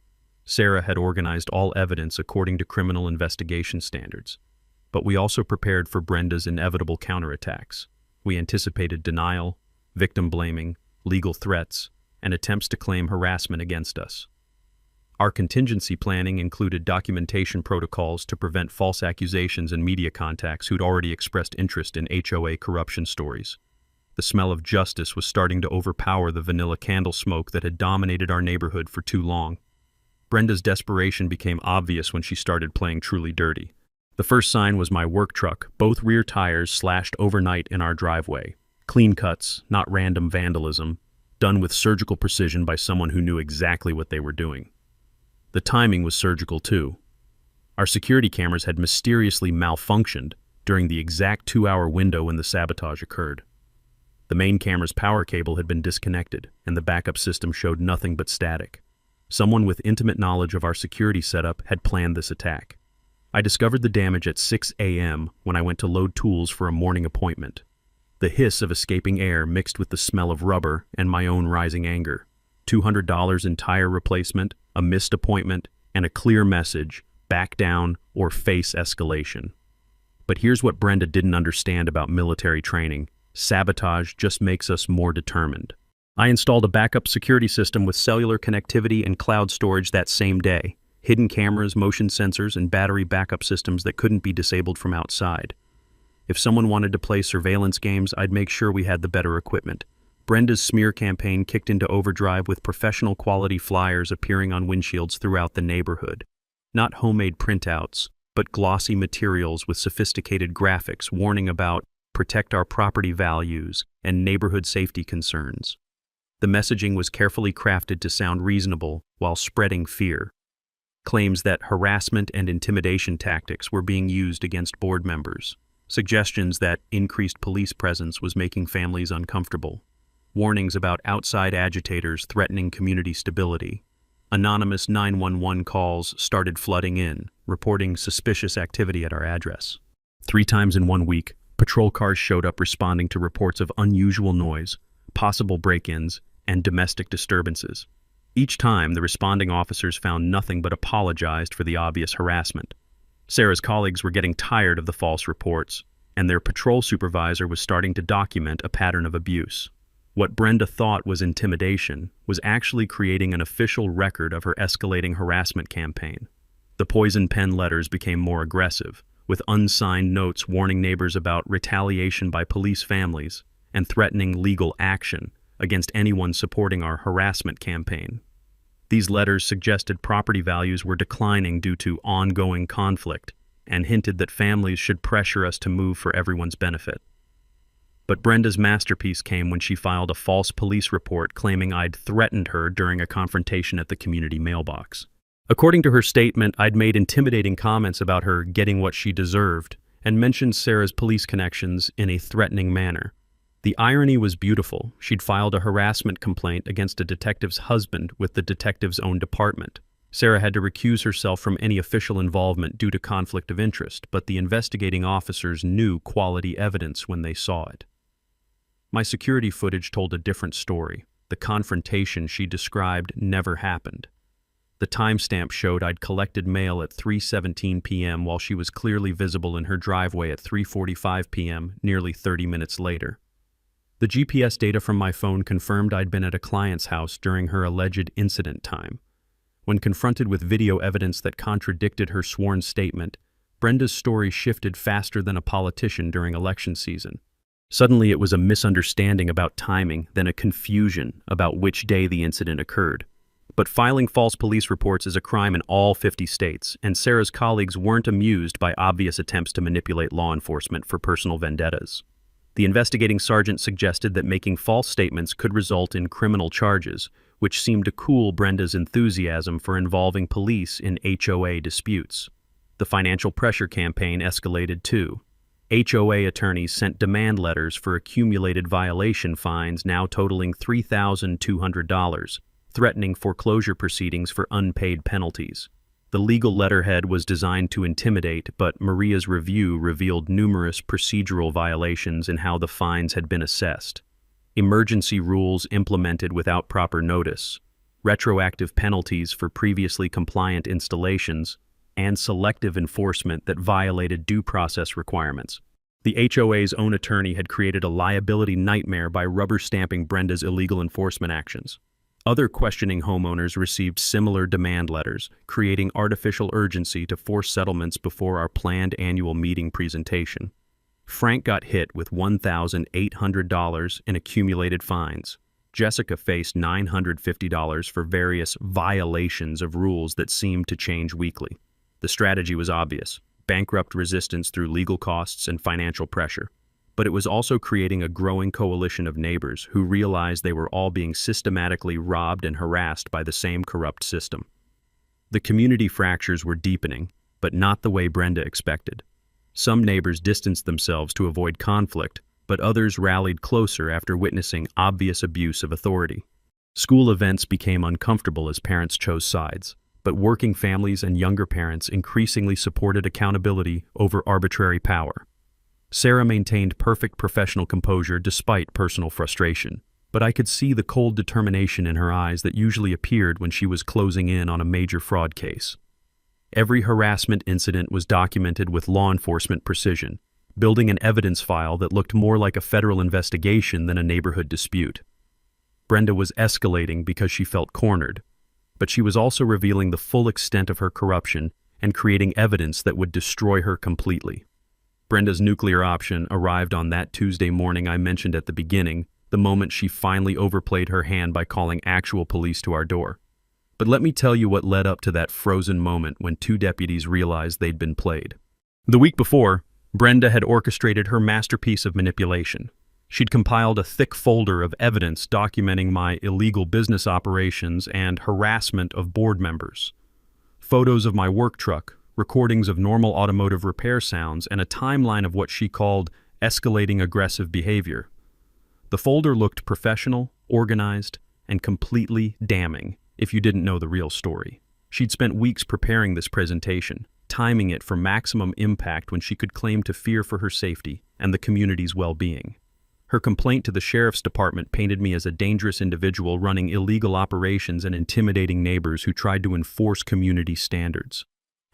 Sarah had organized all evidence according to criminal investigation standards. But we also prepared for Brenda's inevitable counterattacks. We anticipated denial, victim blaming, legal threats, and attempts to claim harassment against us. Our contingency planning included documentation protocols to prevent false accusations and media contacts who'd already expressed interest in HOA corruption stories. The smell of justice was starting to overpower the vanilla candle smoke that had dominated our neighborhood for too long. Brenda's desperation became obvious when she started playing truly dirty. The first sign was my work truck, both rear tires slashed overnight in our driveway. Clean cuts, not random vandalism, done with surgical precision by someone who knew exactly what they were doing. The timing was surgical too. Our security cameras had mysteriously malfunctioned during the exact 2-hour window when the sabotage occurred. The main camera's power cable had been disconnected, and the backup system showed nothing but static. Someone with intimate knowledge of our security setup had planned this attack. I discovered the damage at 6 a.m. when I went to load tools for a morning appointment. The hiss of escaping air mixed with the smell of rubber and my own rising anger. $200 in tire replacement, a missed appointment, and a clear message, back down or face escalation. But here's what Brenda didn't understand about military training. Sabotage just makes us more determined. I installed a backup security system with cellular connectivity and cloud storage that same day. Hidden cameras, motion sensors, and battery backup systems that couldn't be disabled from outside. If someone wanted to play surveillance games, I'd make sure we had the better equipment. Brenda's smear campaign kicked into overdrive with professional quality flyers appearing on windshields throughout the neighborhood. Not homemade printouts, but glossy materials with sophisticated graphics warning about protect our property values and neighborhood safety concerns. The messaging was carefully crafted to sound reasonable while spreading fear. Claims that harassment and intimidation tactics were being used against board members. Suggestions that increased police presence was making families uncomfortable. Warnings about outside agitators threatening community stability. Anonymous 911 calls started flooding in, reporting suspicious activity at our address. 3 times in 1 week, patrol cars showed up responding to reports of unusual noise, possible break-ins, and domestic disturbances. Each time, the responding officers found nothing but apologized for the obvious harassment. Sarah's colleagues were getting tired of the false reports, and their patrol supervisor was starting to document a pattern of abuse. What Brenda thought was intimidation was actually creating an official record of her escalating harassment campaign. The poison pen letters became more aggressive, with unsigned notes warning neighbors about retaliation by police families and threatening legal action against anyone supporting our harassment campaign. These letters suggested property values were declining due to ongoing conflict and hinted that families should pressure us to move for everyone's benefit. But Brenda's masterpiece came when she filed a false police report claiming I'd threatened her during a confrontation at the community mailbox. According to her statement, I'd made intimidating comments about her getting what she deserved and mentioned Sarah's police connections in a threatening manner. The irony was beautiful. She'd filed a harassment complaint against a detective's husband with the detective's own department. Sarah had to recuse herself from any official involvement due to conflict of interest, but the investigating officers knew quality evidence when they saw it. My security footage told a different story. The confrontation she described never happened. The timestamp showed I'd collected mail at 3:17 p.m. while she was clearly visible in her driveway at 3:45 p.m., nearly 30 minutes later. The GPS data from my phone confirmed I'd been at a client's house during her alleged incident time. When confronted with video evidence that contradicted her sworn statement, Brenda's story shifted faster than a politician during election season. Suddenly it was a misunderstanding about timing, then a confusion about which day the incident occurred. But filing false police reports is a crime in all 50 states, and Sarah's colleagues weren't amused by obvious attempts to manipulate law enforcement for personal vendettas. The investigating sergeant suggested that making false statements could result in criminal charges, which seemed to cool Brenda's enthusiasm for involving police in HOA disputes. The financial pressure campaign escalated too. HOA attorneys sent demand letters for accumulated violation fines now totaling $3,200, threatening foreclosure proceedings for unpaid penalties. The legal letterhead was designed to intimidate, but Maria's review revealed numerous procedural violations in how the fines had been assessed. Emergency rules implemented without proper notice, retroactive penalties for previously compliant installations, and selective enforcement that violated due process requirements. The HOA's own attorney had created a liability nightmare by rubber-stamping Brenda's illegal enforcement actions. Other questioning homeowners received similar demand letters, creating artificial urgency to force settlements before our planned annual meeting presentation. Frank got hit with $1,800 in accumulated fines. Jessica faced $950 for various violations of rules that seemed to change weekly. The strategy was obvious: bankrupt resistance through legal costs and financial pressure. But it was also creating a growing coalition of neighbors who realized they were all being systematically robbed and harassed by the same corrupt system. The community fractures were deepening, but not the way Brenda expected. Some neighbors distanced themselves to avoid conflict, but others rallied closer after witnessing obvious abuse of authority. School events became uncomfortable as parents chose sides, but working families and younger parents increasingly supported accountability over arbitrary power. Sarah maintained perfect professional composure despite personal frustration. but I could see the cold determination in her eyes that usually appeared when she was closing in on a major fraud case. Every harassment incident was documented with law enforcement precision, building an evidence file that looked more like a federal investigation than a neighborhood dispute. Brenda was escalating because she felt cornered, but she was also revealing the full extent of her corruption and creating evidence that would destroy her completely. Brenda's nuclear option arrived on that Tuesday morning I mentioned at the beginning, the moment she finally overplayed her hand by calling actual police to our door. But let me tell you what led up to that frozen moment when two deputies realized they'd been played. The week before, Brenda had orchestrated her masterpiece of manipulation. She'd compiled a thick folder of evidence documenting my illegal business operations and harassment of board members. Photos of my work truck, recordings of normal automotive repair sounds, and a timeline of what she called escalating aggressive behavior. The folder looked professional, organized, and completely damning if you didn't know the real story. She'd spent weeks preparing this presentation, timing it for maximum impact when she could claim to fear for her safety and the community's well-being. Her complaint to the sheriff's department painted me as a dangerous individual running illegal operations and intimidating neighbors who tried to enforce community standards.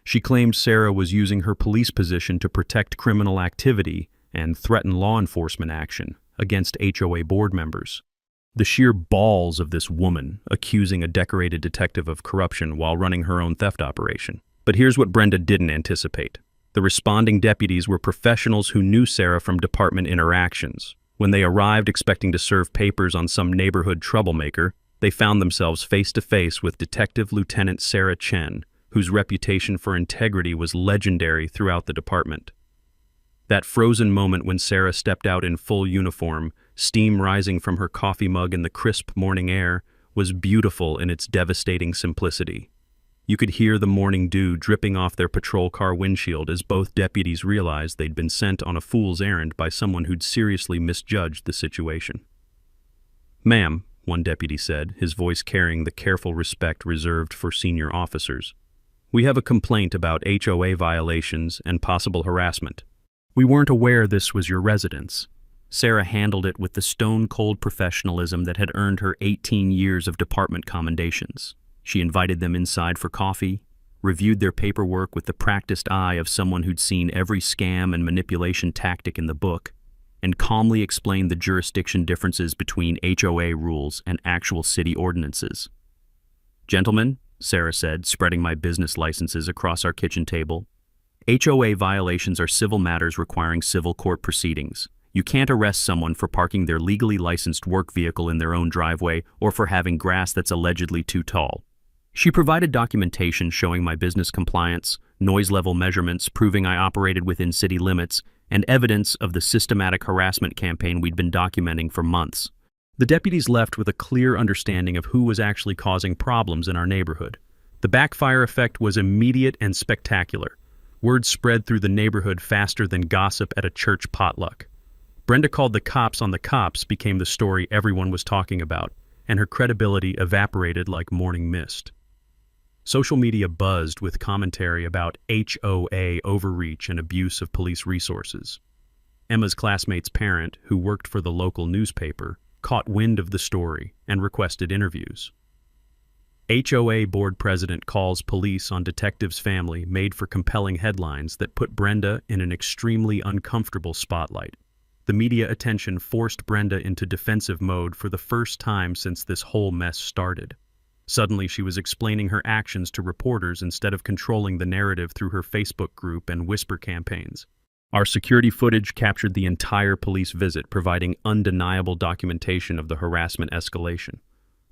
She claimed Sarah was using her police position to protect criminal activity and threaten law enforcement action against HOA board members. The sheer balls of this woman accusing a decorated detective of corruption while running her own theft operation. But here's what Brenda didn't anticipate. The responding deputies were professionals who knew Sarah from department interactions. When they arrived expecting to serve papers on some neighborhood troublemaker, they found themselves face to face with Detective Lieutenant Sarah Chen, whose reputation for integrity was legendary throughout the department. That frozen moment when Sarah stepped out in full uniform, steam rising from her coffee mug in the crisp morning air, was beautiful in its devastating simplicity. You could hear the morning dew dripping off their patrol car windshield as both deputies realized they'd been sent on a fool's errand by someone who'd seriously misjudged the situation. "Ma'am," one deputy said, his voice carrying the careful respect reserved for senior officers, "we have a complaint about HOA violations and possible harassment. We weren't aware this was your residence." Sarah handled it with the stone-cold professionalism that had earned her 18 years of department commendations. She invited them inside for coffee, reviewed their paperwork with the practiced eye of someone who'd seen every scam and manipulation tactic in the book, and calmly explained the jurisdiction differences between HOA rules and actual city ordinances. "Gentlemen," Sarah said, spreading my business licenses across our kitchen table, "HOA violations are civil matters requiring civil court proceedings. You can't arrest someone for parking their legally licensed work vehicle in their own driveway or for having grass that's allegedly too tall." She provided documentation showing my business compliance, noise level measurements proving I operated within city limits, and evidence of the systematic harassment campaign we'd been documenting for months. The deputies left with a clear understanding of who was actually causing problems in our neighborhood. The backfire effect was immediate and spectacular. Word spread through the neighborhood faster than gossip at a church potluck. Brenda called the cops on the cops became the story everyone was talking about, and her credibility evaporated like morning mist. Social media buzzed with commentary about HOA overreach and abuse of police resources. Emma's classmate's parent, who worked for the local newspaper, caught wind of the story and requested interviews. HOA board president calls police on detective's family made for compelling headlines that put Brenda in an extremely uncomfortable spotlight. The media attention forced Brenda into defensive mode for the first time since this whole mess started. Suddenly, she was explaining her actions to reporters instead of controlling the narrative through her Facebook group and whisper campaigns. Our security footage captured the entire police visit, providing undeniable documentation of the harassment escalation.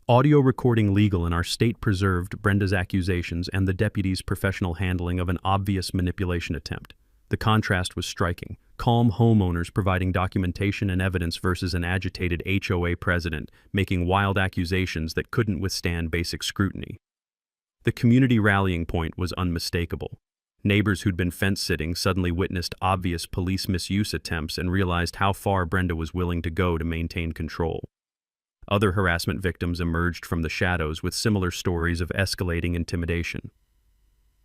Audio recording legal in our state preserved Brenda's accusations and the deputy's professional handling of an obvious manipulation attempt. The contrast was striking. Calm homeowners providing documentation and evidence versus an agitated HOA president making wild accusations that couldn't withstand basic scrutiny. The community rallying point was unmistakable. Neighbors who'd been fence-sitting suddenly witnessed obvious police misuse attempts and realized how far Brenda was willing to go to maintain control. Other harassment victims emerged from the shadows with similar stories of escalating intimidation.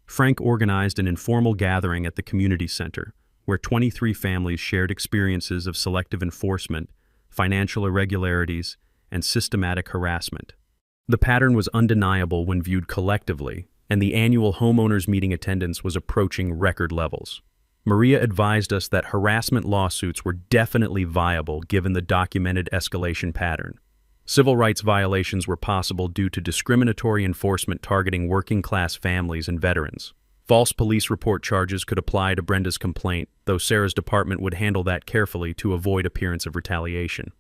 Frank organized an informal gathering at the community center, where 23 families shared experiences of selective enforcement, financial irregularities, and systematic harassment. The pattern was undeniable when viewed collectively, and the annual homeowners meeting attendance was approaching record levels. Maria advised us that harassment lawsuits were definitely viable given the documented escalation pattern. Civil rights violations were possible due to discriminatory enforcement targeting working-class families and veterans. False police report charges could apply to Brenda's complaint, though Sarah's department would handle that carefully to avoid appearance of retaliation.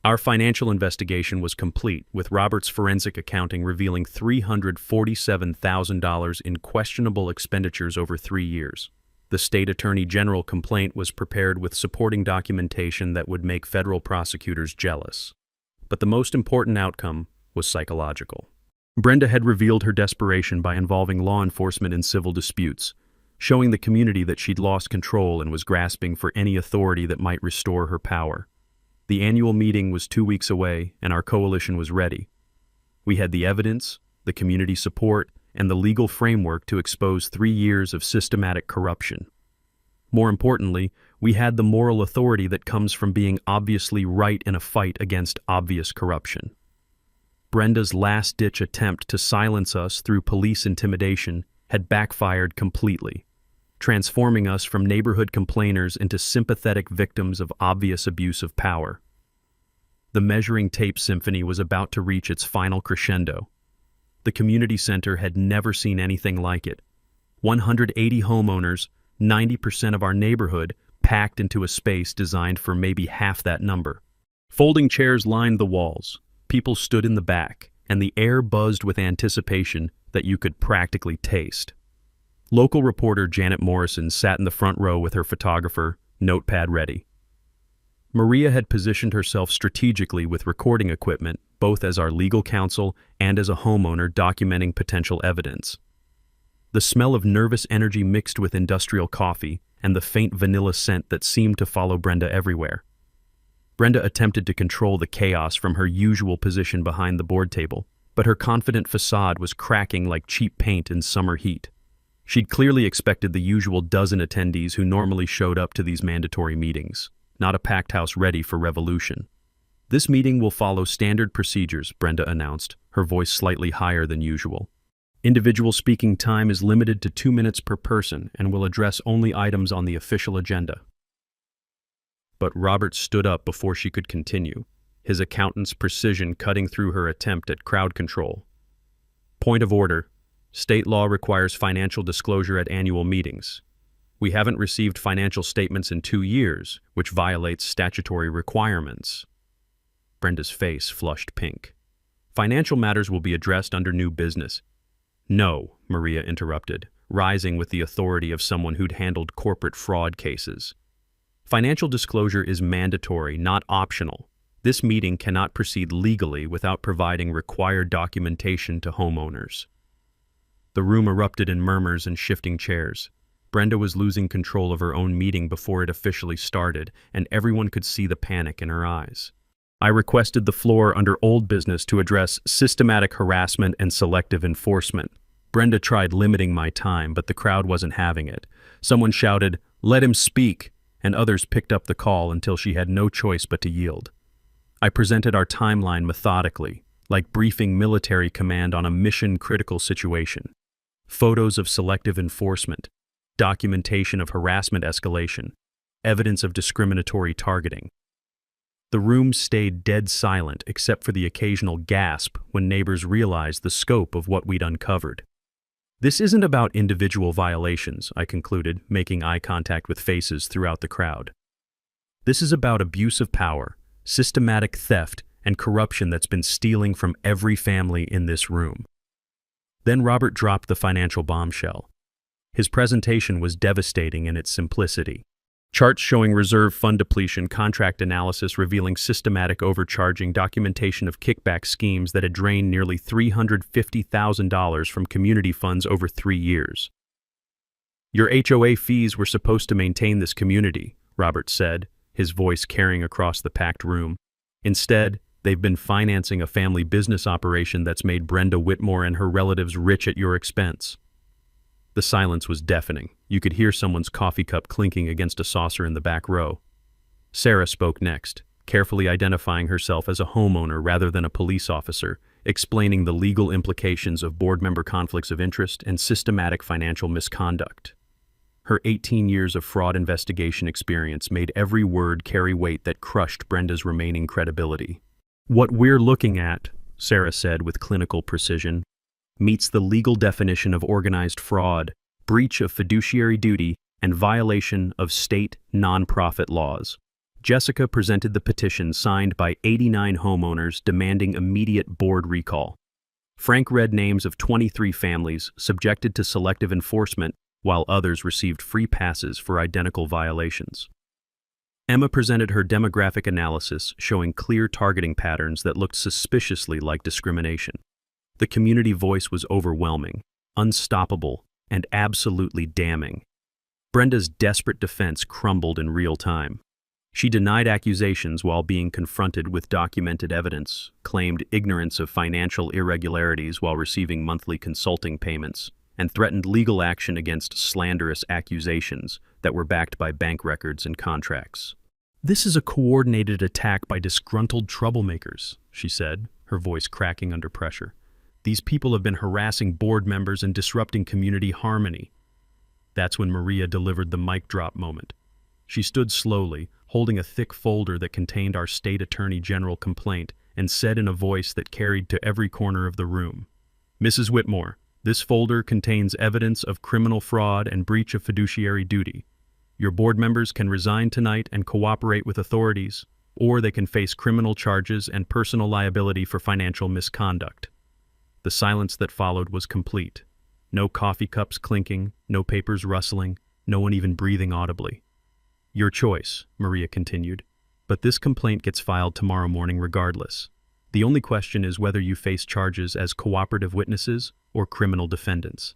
Our financial investigation was complete, with Robert's forensic accounting revealing $347,000 in questionable expenditures over 3 years. The state attorney general complaint was prepared with supporting documentation that would make federal prosecutors jealous. But the most important outcome was psychological. Brenda had revealed her desperation by involving law enforcement in civil disputes, showing the community that she'd lost control and was grasping for any authority that might restore her power. The annual meeting was 2 weeks away, and our coalition was ready. We had the evidence, the community support, and the legal framework to expose 3 years of systematic corruption. More importantly, we had the moral authority that comes from being obviously right in a fight against obvious corruption. Brenda's last-ditch attempt to silence us through police intimidation had backfired completely, transforming us from neighborhood complainers into sympathetic victims of obvious abuse of power. The measuring tape symphony was about to reach its final crescendo. The community center had never seen anything like it. 180 homeowners, 90% of our neighborhood, packed into a space designed for maybe half that number. Folding chairs lined the walls, people stood in the back, and the air buzzed with anticipation that you could practically taste. Local reporter Janet Morrison sat in the front row with her photographer, notepad ready. Maria had positioned herself strategically with recording equipment, both as our legal counsel and as a homeowner documenting potential evidence. The smell of nervous energy mixed with industrial coffee and the faint vanilla scent that seemed to follow Brenda everywhere. Brenda attempted to control the chaos from her usual position behind the board table, but her confident facade was cracking like cheap paint in summer heat. She'd clearly expected the usual dozen attendees who normally showed up to these mandatory meetings, not a packed house ready for revolution. "This meeting will follow standard procedures," Brenda announced, her voice slightly higher than usual. "Individual speaking time is limited to 2 minutes per person and will address only items on the official agenda." But Robert stood up before she could continue, his accountant's precision cutting through her attempt at crowd control. "Point of order. State law requires financial disclosure at annual meetings. We haven't received financial statements in 2 years, which violates statutory requirements." Brenda's face flushed pink. "Financial matters will be addressed under new business." "No," Maria interrupted, rising with the authority of someone who'd handled corporate fraud cases. "Financial disclosure is mandatory, not optional. This meeting cannot proceed legally without providing required documentation to homeowners." The room erupted in murmurs and shifting chairs. Brenda was losing control of her own meeting before it officially started, and everyone could see the panic in her eyes. "I requested the floor under old business to address systematic harassment and selective enforcement." Brenda tried limiting my time, but the crowd wasn't having it. Someone shouted, "Let him speak," and others picked up the call until she had no choice but to yield. I presented our timeline methodically, like briefing military command on a mission-critical situation. Photos of selective enforcement, documentation of harassment escalation, evidence of discriminatory targeting. The room stayed dead silent except for the occasional gasp when neighbors realized the scope of what we'd uncovered. "This isn't about individual violations," I concluded, making eye contact with faces throughout the crowd. "This is about abuse of power, systematic theft, and corruption that's been stealing from every family in this room." Then Robert dropped the financial bombshell. His presentation was devastating in its simplicity. Charts showing reserve fund depletion, contract analysis revealing systematic overcharging, documentation of kickback schemes that had drained nearly $350,000 from community funds over 3 years. "Your HOA fees were supposed to maintain this community," Robert said, his voice carrying across the packed room. "Instead, they've been financing a family business operation that's made Brenda Whitmore and her relatives rich at your expense." The silence was deafening. You could hear someone's coffee cup clinking against a saucer in the back row. Sarah spoke next, carefully identifying herself as a homeowner rather than a police officer, explaining the legal implications of board member conflicts of interest and systematic financial misconduct. Her 18 years of fraud investigation experience made every word carry weight that crushed Brenda's remaining credibility. "What we're looking at," Sarah said with clinical precision, "meets the legal definition of organized fraud, breach of fiduciary duty, and violation of state nonprofit laws." Jessica presented the petition signed by 89 homeowners demanding immediate board recall. Frank read names of 23 families subjected to selective enforcement, while others received free passes for identical violations. Emma presented her demographic analysis showing clear targeting patterns that looked suspiciously like discrimination. The community voice was overwhelming, unstoppable, and absolutely damning. Brenda's desperate defense crumbled in real time. She denied accusations while being confronted with documented evidence, claimed ignorance of financial irregularities while receiving monthly consulting payments, and threatened legal action against slanderous accusations that were backed by bank records and contracts. "This is a coordinated attack by disgruntled troublemakers," she said, her voice cracking under pressure. "These people have been harassing board members and disrupting community harmony." That's when Maria delivered the mic drop moment. She stood slowly, holding a thick folder that contained our state attorney general complaint, and said in a voice that carried to every corner of the room, "Mrs. Whitmore, this folder contains evidence of criminal fraud and breach of fiduciary duty. Your board members can resign tonight and cooperate with authorities, or they can face criminal charges and personal liability for financial misconduct." The silence that followed was complete. No coffee cups clinking, no papers rustling, no one even breathing audibly. "Your choice," Maria continued, "but this complaint gets filed tomorrow morning regardless. The only question is whether you face charges as cooperative witnesses or criminal defendants."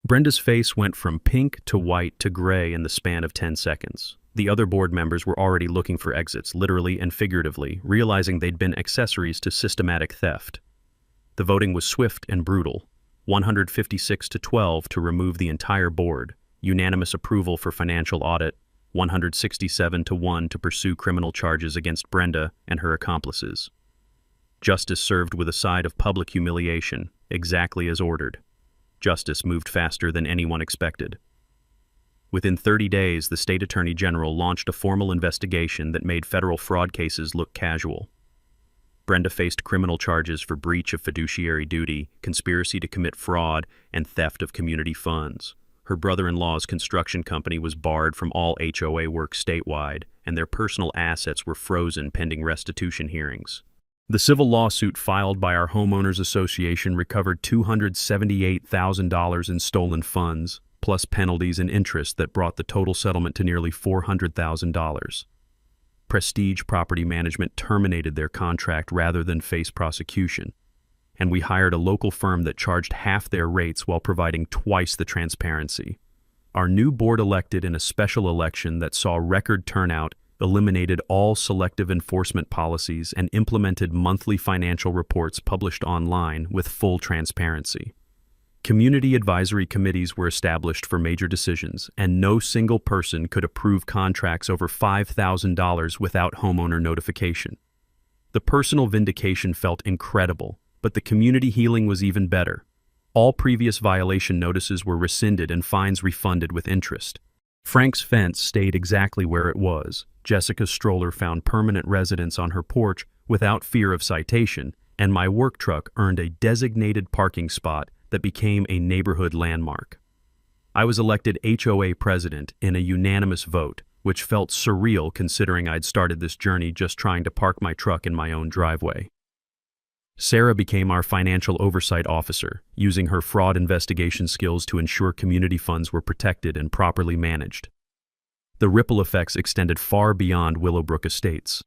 Brenda's face went from pink to white to gray in the span of 10 seconds. The other board members were already looking for exits, literally and figuratively, realizing they'd been accessories to systematic theft. The voting was swift and brutal. 156 to 12 to remove the entire board, unanimous approval for financial audit, 167 to 1 to pursue criminal charges against Brenda and her accomplices. Justice served with a side of public humiliation, exactly as ordered. Justice moved faster than anyone expected. Within 30 days, the state attorney general launched a formal investigation that made federal fraud cases look casual. Brenda faced criminal charges for breach of fiduciary duty, conspiracy to commit fraud, and theft of community funds. Her brother-in-law's construction company was barred from all HOA work statewide, and their personal assets were frozen pending restitution hearings. The civil lawsuit filed by our homeowners association recovered $278,000 in stolen funds, plus penalties and interest that brought the total settlement to nearly $400,000. Prestige Property Management terminated their contract rather than face prosecution, and we hired a local firm that charged half their rates while providing twice the transparency. Our new board elected in a special election that saw record turnout, eliminated all selective enforcement policies, and implemented monthly financial reports published online with full transparency. Community advisory committees were established for major decisions, and no single person could approve contracts over $5,000 without homeowner notification. The personal vindication felt incredible, but the community healing was even better. All previous violation notices were rescinded and fines refunded with interest. Frank's fence stayed exactly where it was. Jessica's stroller found permanent residence on her porch without fear of citation, and my work truck earned a designated parking spot that became a neighborhood landmark. I was elected HOA president in a unanimous vote, which felt surreal considering I'd started this journey just trying to park my truck in my own driveway. Sarah became our financial oversight officer, using her fraud investigation skills to ensure community funds were protected and properly managed. The ripple effects extended far beyond Willowbrook Estates.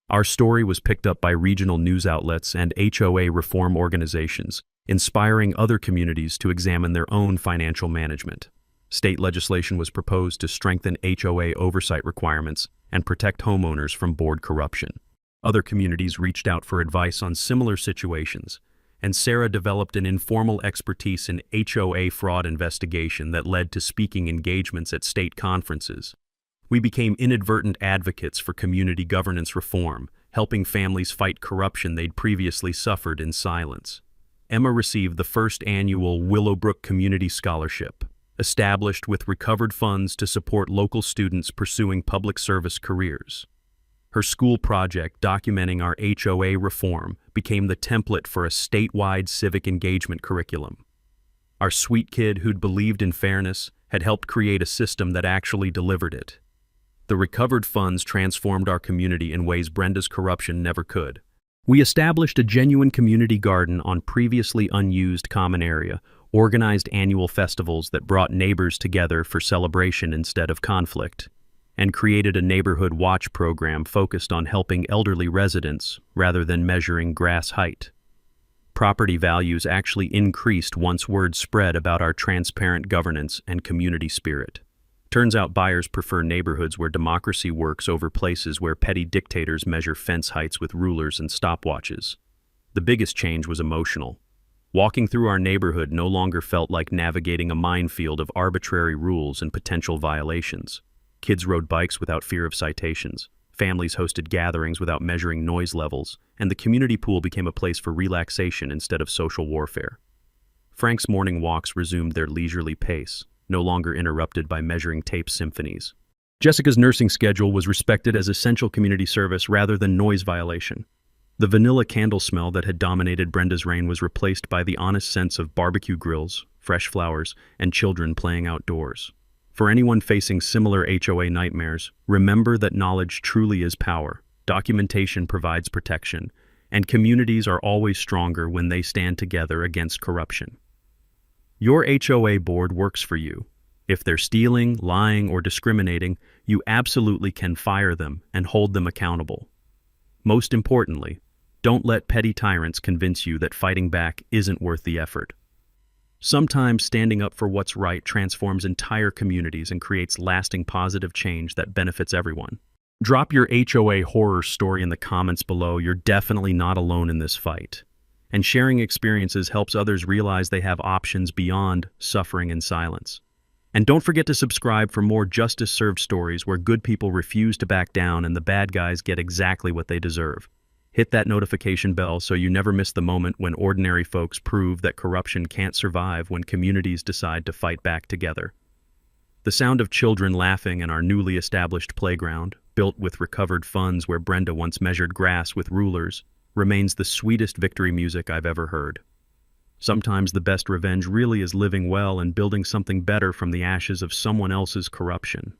Our story was picked up by regional news outlets and HOA reform organizations, inspiring other communities to examine their own financial management. State legislation was proposed to strengthen HOA oversight requirements and protect homeowners from board corruption. Other communities reached out for advice on similar situations, and Sarah developed an informal expertise in HOA fraud investigation that led to speaking engagements at state conferences. We became inadvertent advocates for community governance reform, helping families fight corruption they'd previously suffered in silence. Emma received the first annual Willowbrook Community Scholarship, established with recovered funds to support local students pursuing public service careers. Her school project documenting our HOA reform became the template for a statewide civic engagement curriculum. Our sweet kid who'd believed in fairness had helped create a system that actually delivered it. The recovered funds transformed our community in ways Brenda's corruption never could. We established a genuine community garden on previously unused common area, organized annual festivals that brought neighbors together for celebration instead of conflict, and created a neighborhood watch program focused on helping elderly residents rather than measuring grass height. Property values actually increased once word spread about our transparent governance and community spirit. Turns out buyers prefer neighborhoods where democracy works over places where petty dictators measure fence heights with rulers and stopwatches. The biggest change was emotional. Walking through our neighborhood no longer felt like navigating a minefield of arbitrary rules and potential violations. Kids rode bikes without fear of citations. Families hosted gatherings without measuring noise levels, and the community pool became a place for relaxation instead of social warfare. Frank's morning walks resumed their leisurely pace, no longer interrupted by measuring tape symphonies. Jessica's nursing schedule was respected as essential community service rather than noise violation. The vanilla candle smell that had dominated Brenda's reign was replaced by the honest sense of barbecue grills, fresh flowers, and children playing outdoors. For anyone facing similar HOA nightmares, remember that knowledge truly is power, documentation provides protection, and communities are always stronger when they stand together against corruption. Your HOA board works for you. If they're stealing, lying, or discriminating, you absolutely can fire them and hold them accountable. Most importantly, don't let petty tyrants convince you that fighting back isn't worth the effort. Sometimes standing up for what's right transforms entire communities and creates lasting positive change that benefits everyone. Drop your HOA horror story in the comments below. You're definitely not alone in this fight. And sharing experiences helps others realize they have options beyond suffering in silence. And don't forget to subscribe for more justice-served stories where good people refuse to back down and the bad guys get exactly what they deserve. Hit that notification bell so you never miss the moment when ordinary folks prove that corruption can't survive when communities decide to fight back together. The sound of children laughing in our newly established playground, built with recovered funds where Brenda once measured grass with rulers, remains the sweetest victory music I've ever heard. Sometimes the best revenge really is living well and building something better from the ashes of someone else's corruption.